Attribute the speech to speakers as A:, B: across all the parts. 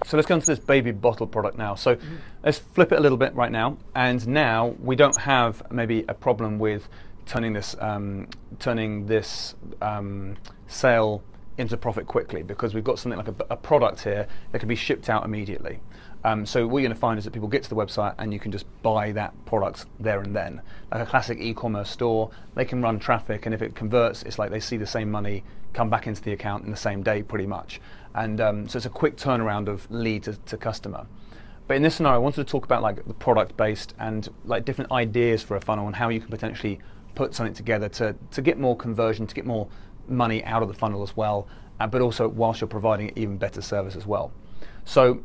A: So let's go into this baby bottle product now. So let's flip it a little bit right now. And now we don't have maybe a problem with turning this sale into profit quickly, because we've got something like a product here that can be shipped out immediately. So what you're going to find is that people get to the website and you can just buy that product there and then. Like a classic e-commerce store, they can run traffic, and if it converts, it's like they see the same money come back into the account in the same day pretty much. And so it's a quick turnaround of lead to customer. But in this scenario, I wanted to talk about like the product-based and like different ideas for a funnel and how you can potentially put something together to get more conversion, to get more money out of the funnel as well, but also whilst you're providing even better service as well. So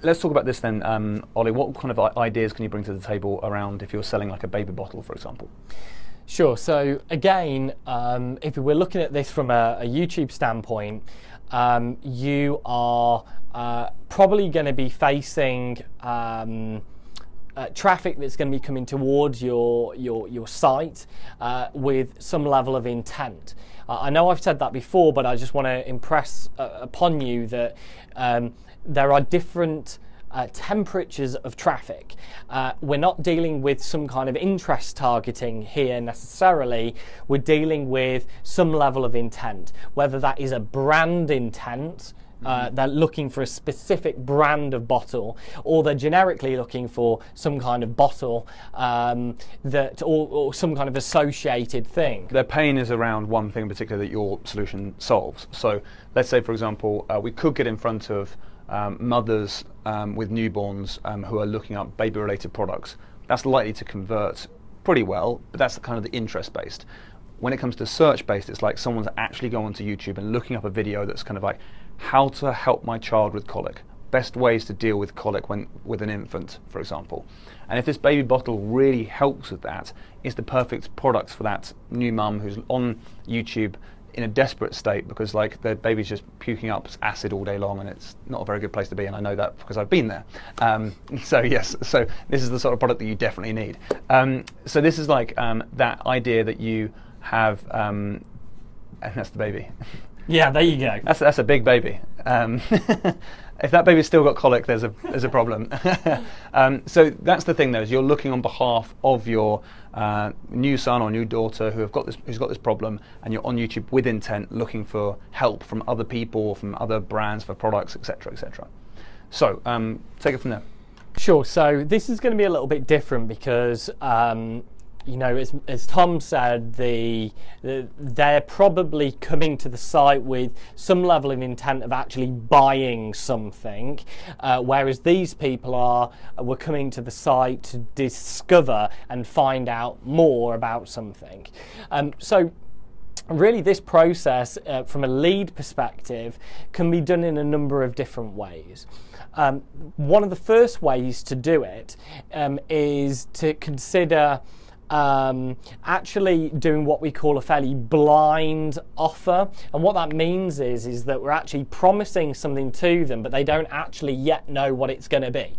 A: let's talk about this then, Ollie. What kind of ideas can you bring to the table around if you're selling like a baby bottle, for example?
B: Sure. So again, if we're looking at this from a YouTube standpoint, you are probably going to be facing traffic that's going to be coming towards your site with some level of intent. I know I've said that before, but I just want to impress upon you that there are different temperatures of traffic. We're not dealing with some kind of interest targeting here necessarily. We're dealing with some level of intent, whether that is a brand intent. They're looking for a specific brand of bottle, or they're generically looking for some kind of bottle or some kind of associated thing.
A: Their pain is around one thing in particular that your solution solves. So let's say, for example, we could get in front of mothers with newborns who are looking up baby-related products. That's likely to convert pretty well, but that's kind of the interest-based. When it comes to search-based, it's like someone's actually going onto YouTube and looking up a video that's kind of like, how to help my child with colic. Best ways to deal with colic with an infant, for example. And if this baby bottle really helps with that, it's the perfect product for that new mum who's on YouTube in a desperate state because like their baby's just puking up acid all day long, and it's not a very good place to be, and I know that because I've been there. So yes, so this is the sort of product that you definitely need. So this is like that idea that you have, and that's the baby.
B: Yeah, there you go.
A: That's a big baby. If that baby's still got colic, there's a problem. So that's the thing, though, is you're looking on behalf of your new son or new daughter who's got this problem, and you're on YouTube with intent, looking for help from other people, from other brands for products, etc., etc. So take it from there.
B: Sure. So this is going to be a little bit different because. You know, as Tom said, they're probably coming to the site with some level of intent of actually buying something, whereas these people were coming to the site to discover and find out more about something. So really this process, from a lead perspective, can be done in a number of different ways. One of the first ways to do it is to consider actually doing what we call a fairly blind offer. And what that means is that we're actually promising something to them, but they don't actually yet know what it's going to be.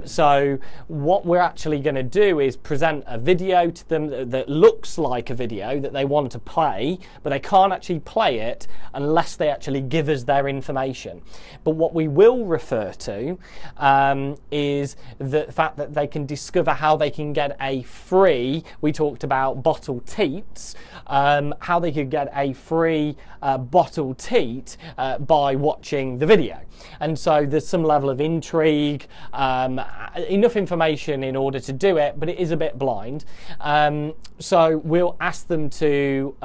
B: So what we're actually going to do is present a video to them that looks like a video that they want to play, but they can't actually play it unless they actually give us their information. But what we will refer to is the fact that they can discover how they can get a free, we talked about bottle teats, how they could get a free bottle teat by watching the video. And so there's some level of intrigue, enough information in order to do it, but it is a bit blind. So we'll ask them to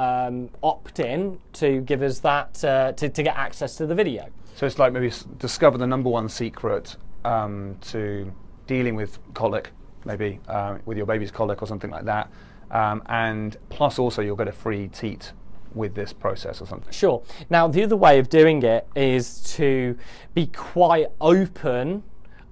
B: opt in to give us that, to get access to the video.
A: So it's like maybe discover the #1 secret to dealing with colic, maybe with your baby's colic or something like that. And plus also you'll get a free teat with this process or something.
B: Sure. Now the other way of doing it is to be quite open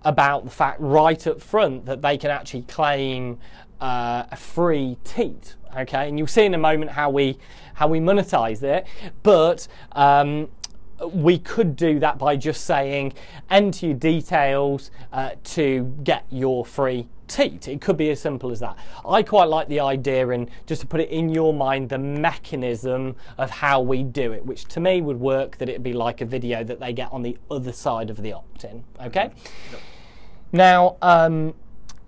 B: about the fact right up front that they can actually claim a free teat. Okay, and you'll see in a moment how we monetize it, but we could do that by just saying enter your details to get your free teat. It could be as simple as that. I quite like the idea, and just to put it in your mind, the mechanism of how we do it, which to me would work that it'd be like a video that they get on the other side of the opt-in. Okay? Yep. Now,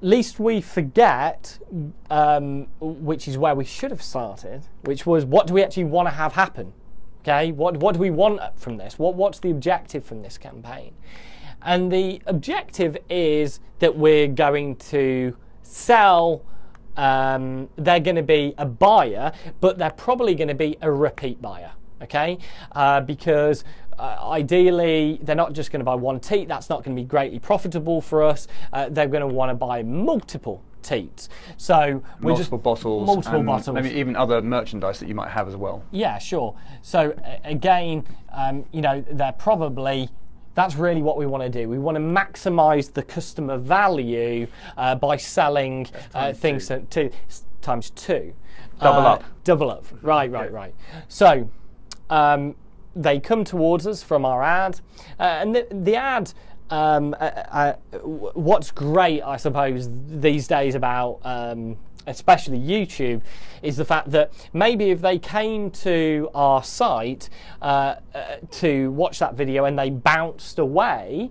B: least we forget, which is where we should have started, which was what do we actually want to have happen? Okay, what do we want from this? What's the objective from this campaign? And the objective is that we're going to sell, they're going to be a buyer, but they're probably going to be a repeat buyer, okay? Because ideally, they're not just going to buy one teat. That's not going to be greatly profitable for us. They're going to want to buy multiple teats. So we're
A: multiple bottles, maybe even other merchandise that you might have as well.
B: Yeah, sure. So again, you know, they're probably, that's really what we want to do. We want to maximize the customer value by selling things times two.
A: Double up.
B: Double up. Right. So they come towards us from our ad, and the ad, what's great, I suppose, these days about especially YouTube, is the fact that maybe if they came to our site to watch that video and they bounced away,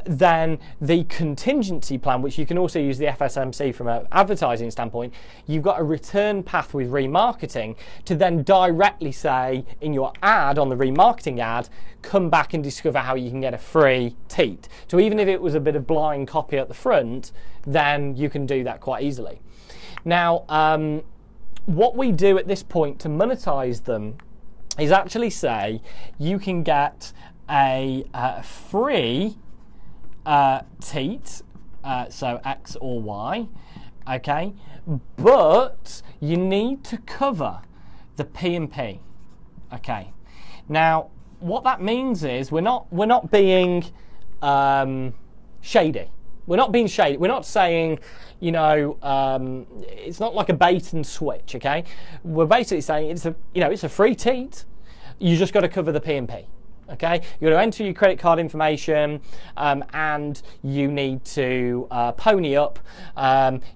B: then the contingency plan, which you can also use the FSMC from an advertising standpoint, you've got a return path with remarketing to then directly say in your ad, on the remarketing ad, come back and discover how you can get a free teat. So even if it was a bit of blind copy at the front, then you can do that quite easily. Now, what we do at this point to monetize them is actually say you can get a free teat, so X or Y, okay, but you need to cover the P&P, okay. Now, what that means is we're not being shady. We're not being shady. We're not saying, you know, it's not like a bait and switch, okay? We're basically saying it's a free teat. You just got to cover the P&P, okay? You've got to enter your credit card information, and you need to pony up,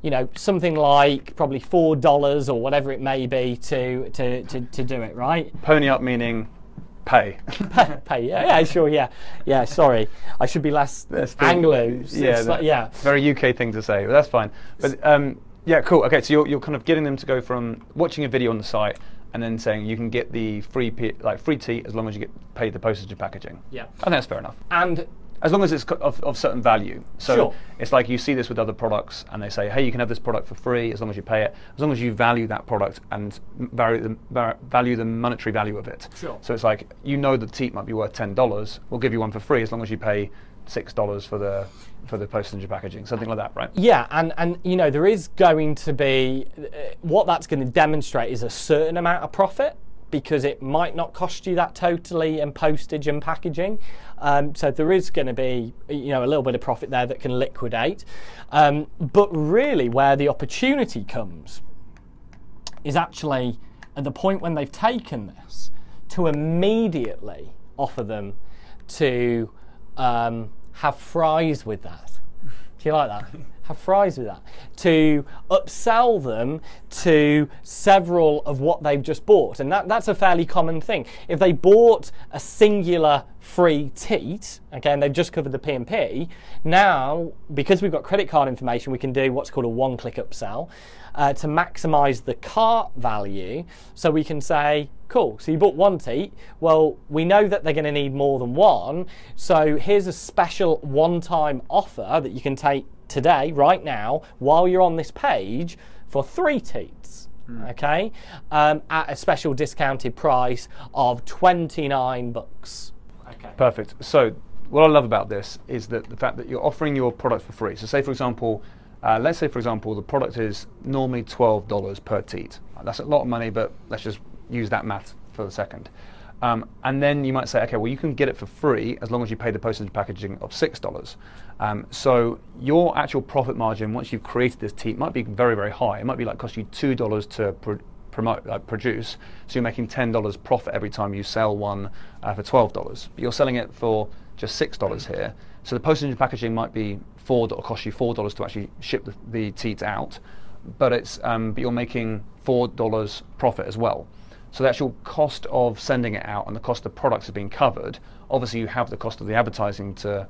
B: you know, something like probably $4 or whatever it may be to do it, right?
A: Pony up meaning pay.
B: Pay, yeah, sure, yeah. Sorry, I should be less Anglo.
A: Yeah, very UK thing to say, but that's fine. But yeah, cool. Okay, so you're kind of getting them to go from watching a video on the site and then saying you can get the free teat as long as you get paid the postage and packaging. Yeah, I think that's fair enough. And as long as it's of certain value. So sure. It's like you see this with other products and they say, hey, you can have this product for free as long as you pay it, as long as you value that product and value the monetary value of it. Sure. So it's like, you know the teat might be worth $10, we'll give you one for free as long as you pay $6 for the postage and packaging, something like that, right? Yeah, and you know, there is going to be, what that's going to demonstrate is a certain amount of profit, because it might not cost you that totally in postage and packaging. So there is going to be, you know, a little bit of profit there that can liquidate. But really where the opportunity comes is actually at the point when they've taken this to immediately offer them to have fries with that. Do you like that? Have fries with that. To upsell them to several of what they've just bought. And that's a fairly common thing. If they bought a singular free teat, okay, and they've just covered the P&P, now, because we've got credit card information, we can do what's called a one-click upsell to maximize the cart value. So we can say, cool, so you bought one teat, well, we know that they're going to need more than one, so here's a special one-time offer that you can take today, right now, while you're on this page, for 3 teats, okay, at a special discounted price of $29. Okay. Perfect. So what I love about this is that the fact that you're offering your product for free. So say, for example, let's say, for example, the product is normally $12 per teat. That's a lot of money, but let's just use that math for a second. And then you might say, okay, well, you can get it for free as long as you pay the postage and packaging of $6. So your actual profit margin, once you've created this teat, might be very, very high. It might be like cost you $2 to produce. So you're making $10 profit every time you sell one for $12, but you're selling it for just $6 here. So the postage and packaging might be cost you $4 to actually ship the teats out, but you're making $4 profit as well. So the actual cost of sending it out and the cost of products have been covered. Obviously, you have the cost of the advertising to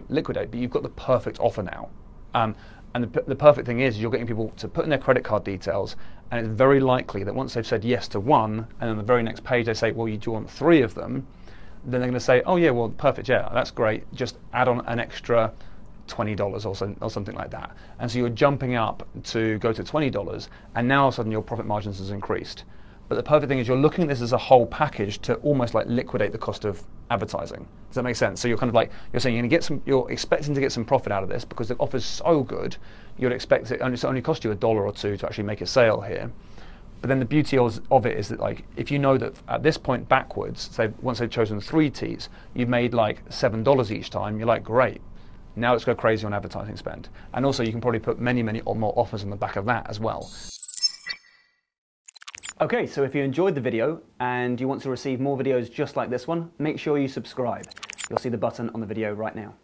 A: liquidate, but you've got the perfect offer now. And the perfect thing is you're getting people to put in their credit card details, and it's very likely that once they've said yes to one, and on the very next page they say, well, do you want 3 of them? Then they're going to say, oh yeah, well, perfect, yeah, that's great. Just add on an extra $20 or something like that. And so you're jumping up to go to $20, and now all of a sudden your profit margins has increased. But the perfect thing is you're looking at this as a whole package to almost like liquidate the cost of advertising. Does that make sense? So you're kind of like, you're saying you're expecting to get some profit out of this because the offer's so good, you'd expect it, and it's only cost you $1 or $2 to actually make a sale here. But then the beauty of it is that, like, if you know that at this point backwards, say once they've chosen 3 teats, you've made like $7 each time, you're like, great. Now let's go crazy on advertising spend. And also you can probably put many more offers on the back of that as well.
C: Okay, so if you enjoyed the video and you want to receive more videos just like this one, make sure you subscribe. You'll see the button on the video right now.